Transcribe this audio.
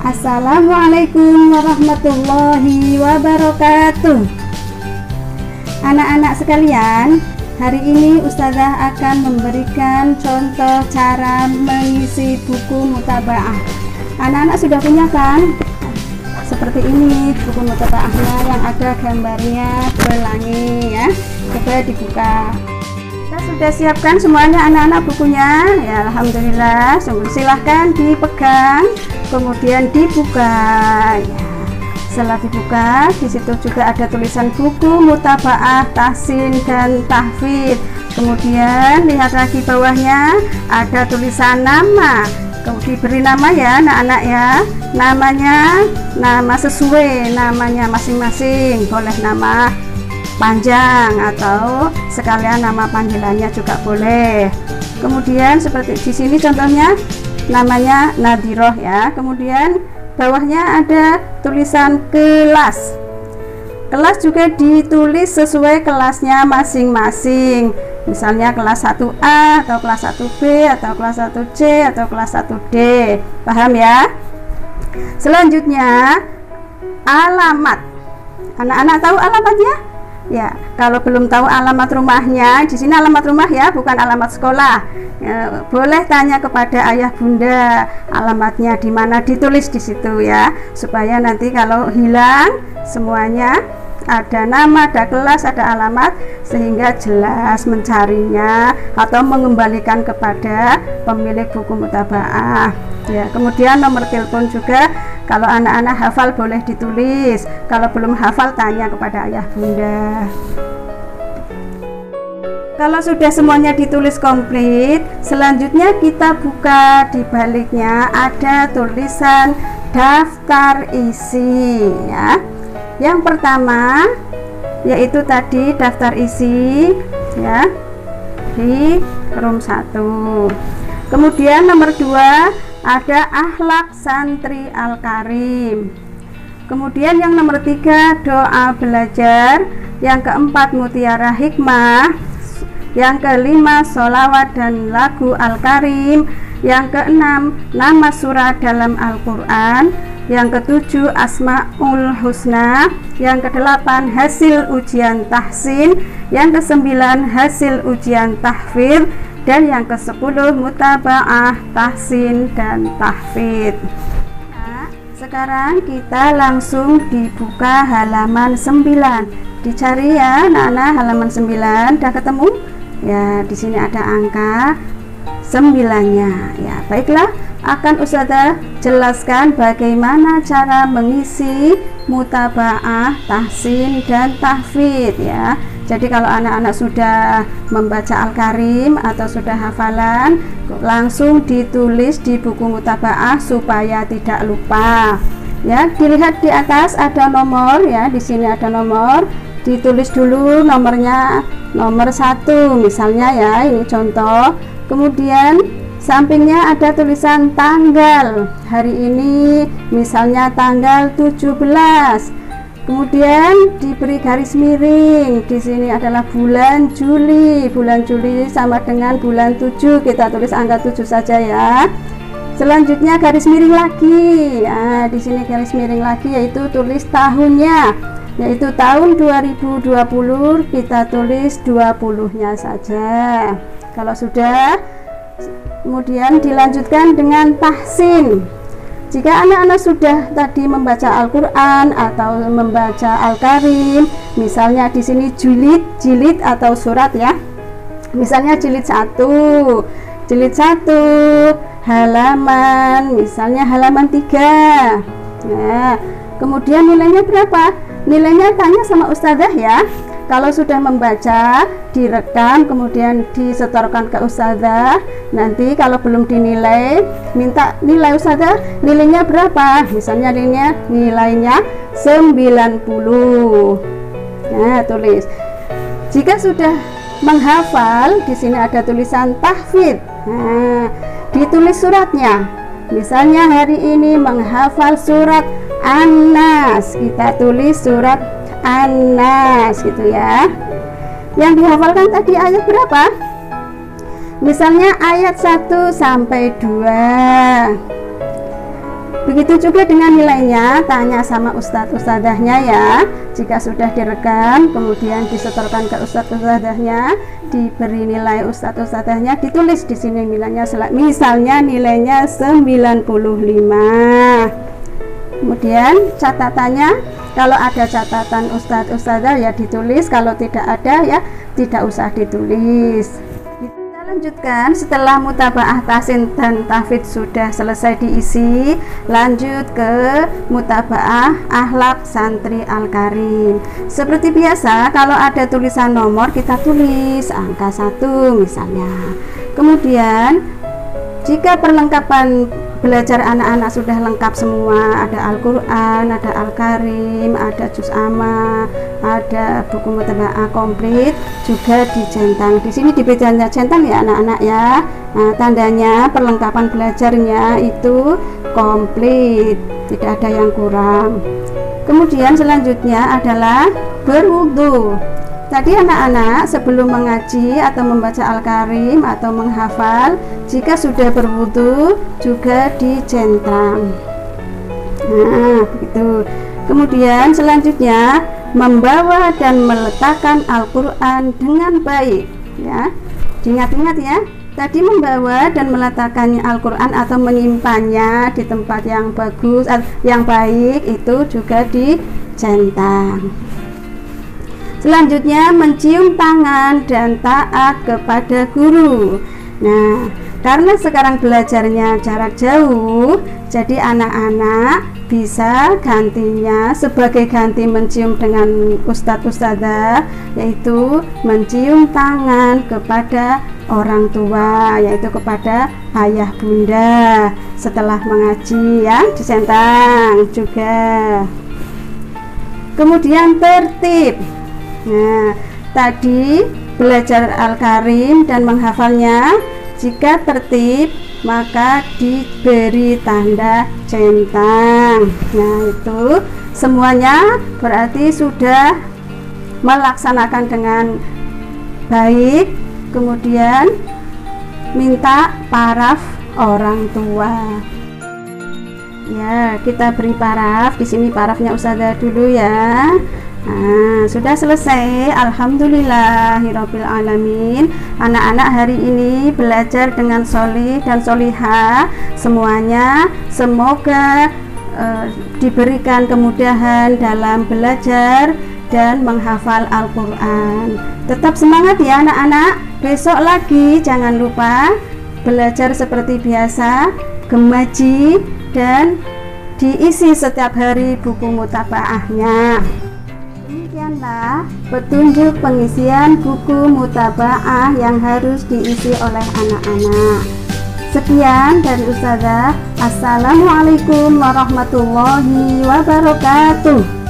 Assalamualaikum warahmatullahi wabarakatuh. Anak-anak sekalian, hari ini Ustazah akan memberikan contoh cara mengisi buku mutabaah. Anak-anak sudah punya kan? Seperti ini buku mutabaahnya yang ada gambarnya pelangi ya. Coba dibuka. Kita sudah siapkan semuanya anak-anak bukunya. Ya, alhamdulillah. Silahkan dipegang, kemudian dibuka. Ya. Setelah dibuka, di situ juga ada tulisan buku mutabaah, tahsin dan tahfidz. Kemudian lihat lagi bawahnya ada tulisan nama. Diberi nama ya anak-anak ya. Namanya nama sesuai namanya masing-masing. Boleh nama panjang atau sekalian nama panggilannya juga boleh. Kemudian seperti di sini contohnya namanya Nadiroh ya. Kemudian bawahnya ada tulisan kelas. Kelas juga ditulis sesuai kelasnya masing-masing. Misalnya kelas 1A atau kelas 1B atau kelas 1C atau kelas 1D. Paham ya? Selanjutnya alamat. Anak-anak tahu alamatnya? Ya, kalau belum tahu alamat rumahnya, di sini alamat rumah ya, bukan alamat sekolah. Ya, boleh tanya kepada ayah bunda alamatnya di mana, ditulis di situ ya, supaya nanti kalau hilang semuanya ada nama, ada kelas, ada alamat, sehingga jelas mencarinya atau mengembalikan kepada pemilik buku mutabaah. Ya, kemudian nomor telepon juga, kalau anak-anak hafal boleh ditulis, kalau belum hafal tanya kepada ayah bunda. Kalau sudah semuanya ditulis komplit, selanjutnya kita buka, di baliknya ada tulisan daftar isi ya. Yang pertama yaitu tadi daftar isi ya di room 1. Kemudian nomor 2 ada akhlak santri Al-Karim. Kemudian yang nomor 3 doa belajar. Yang keempat mutiara hikmah. Yang kelima sholawat dan lagu Al-Karim. Yang keenam nama surah dalam Al-Quran. Yang ketujuh Asmaul Husna. Yang kedelapan hasil ujian tahsin. Yang kesembilan hasil ujian tahfidz. Dan yang ke-10 mutabaah, tahsin dan tahfidz. Nah, sekarang kita langsung dibuka halaman 9. Dicari ya anak-anak, halaman 9 udah ketemu? Ya, di sini ada angka 9-nya. Ya, baiklah, akan Ustazah jelaskan bagaimana cara mengisi mutabaah, tahsin dan tahfidz ya. Jadi kalau anak-anak sudah membaca Al-Karim atau sudah hafalan, langsung ditulis di buku mutabaah supaya tidak lupa. Ya, dilihat di atas ada nomor ya, di sini ada nomor. Ditulis dulu nomornya, nomor 1 misalnya ya, ini contoh. Kemudian sampingnya ada tulisan tanggal. Hari ini misalnya tanggal 17. Kemudian diberi garis miring. Di sini adalah bulan Juli. Bulan Juli sama dengan bulan 7. Kita tulis angka 7 saja ya. Selanjutnya garis miring lagi. Nah, di sini garis miring lagi yaitu tulis tahunnya. Yaitu tahun 2020, kita tulis 20-nya saja. Kalau sudah, kemudian dilanjutkan dengan tahsin. Jika anak-anak sudah tadi membaca Al-Quran atau membaca Al-Karim, misalnya di sini jilid atau surat ya. Misalnya jilid 1 halaman, misalnya halaman 3. Nah, kemudian nilainya berapa? Nilainya tanya sama Ustazah ya. Kalau sudah membaca, direkam, kemudian disetorkan ke Ustazah. Nanti kalau belum dinilai, minta nilai Ustazah, nilainya berapa? Misalnya nilainya 90. Nah, tulis. Jika sudah menghafal, di sini ada tulisan tahfidz. Nah, ditulis suratnya. Misalnya hari ini menghafal surat An-Nas, kita tulis surat An-Nas gitu ya. Yang dihafalkan tadi ayat berapa? Misalnya ayat 1 sampai 2. Begitu juga dengan nilainya, tanya sama ustadz-ustadzahnya ya. Jika sudah direkam, kemudian disetorkan ke ustadz-ustadzahnya, diberi nilai ustadz-ustadzahnya, ditulis di sini misalnya nilainya 95. Kemudian catatannya, kalau ada catatan ustadz-ustadzah ya ditulis, kalau tidak ada ya tidak usah ditulis. Lanjutkan, setelah mutabaah tahsin dan tahfidz sudah selesai diisi, lanjut ke mutabaah akhlak santri Al-Karim. Seperti biasa, kalau ada tulisan nomor kita tulis angka 1 misalnya. Kemudian jika perlengkapan belajar anak-anak sudah lengkap semua, ada Al-Quran, ada Al-Karim, ada Juz Amma, ada buku mutabaah komplit, juga dicentang. Di sini dibedanya centang ya anak-anak ya. Nah, tandanya perlengkapan belajarnya itu komplit, tidak ada yang kurang. Kemudian selanjutnya adalah berwudu. Tadi anak-anak sebelum mengaji atau membaca Al-Karim atau menghafal, jika sudah berwudu juga dicentang. Nah, begitu. Kemudian selanjutnya membawa dan meletakkan Al-Quran dengan baik ya. Diingat-ingat ya, tadi membawa dan meletakkan Al-Quran atau menyimpannya di tempat yang bagus, yang baik, itu juga dicentang. Selanjutnya mencium tangan dan taat kepada guru. Nah, karena sekarang belajarnya jarak jauh, jadi anak-anak bisa gantinya sebagai ganti mencium dengan ustadz-ustadzah, yaitu mencium tangan kepada orang tua, yaitu kepada ayah bunda setelah mengaji ya, dicentang juga. Kemudian tertib. Nah, tadi belajar Al-Karim dan menghafalnya, jika tertib maka diberi tanda centang. Nah, itu semuanya berarti sudah melaksanakan dengan baik. Kemudian minta paraf orang tua. Ya, kita beri paraf. Di sini parafnya Ustazah dulu ya. Nah, sudah selesai. Alhamdulillahirabbil alamin. Anak-anak hari ini belajar dengan solih dan solihah semuanya. Semoga diberikan kemudahan dalam belajar dan menghafal Al-Quran. Tetap semangat ya anak-anak. Besok lagi jangan lupa belajar seperti biasa, gemaji, dan diisi setiap hari buku mutabaahnya. Demikianlah petunjuk pengisian buku mutabaah yang harus diisi oleh anak-anak. Sekian dari Ustazah. Assalamualaikum warahmatullahi wabarakatuh.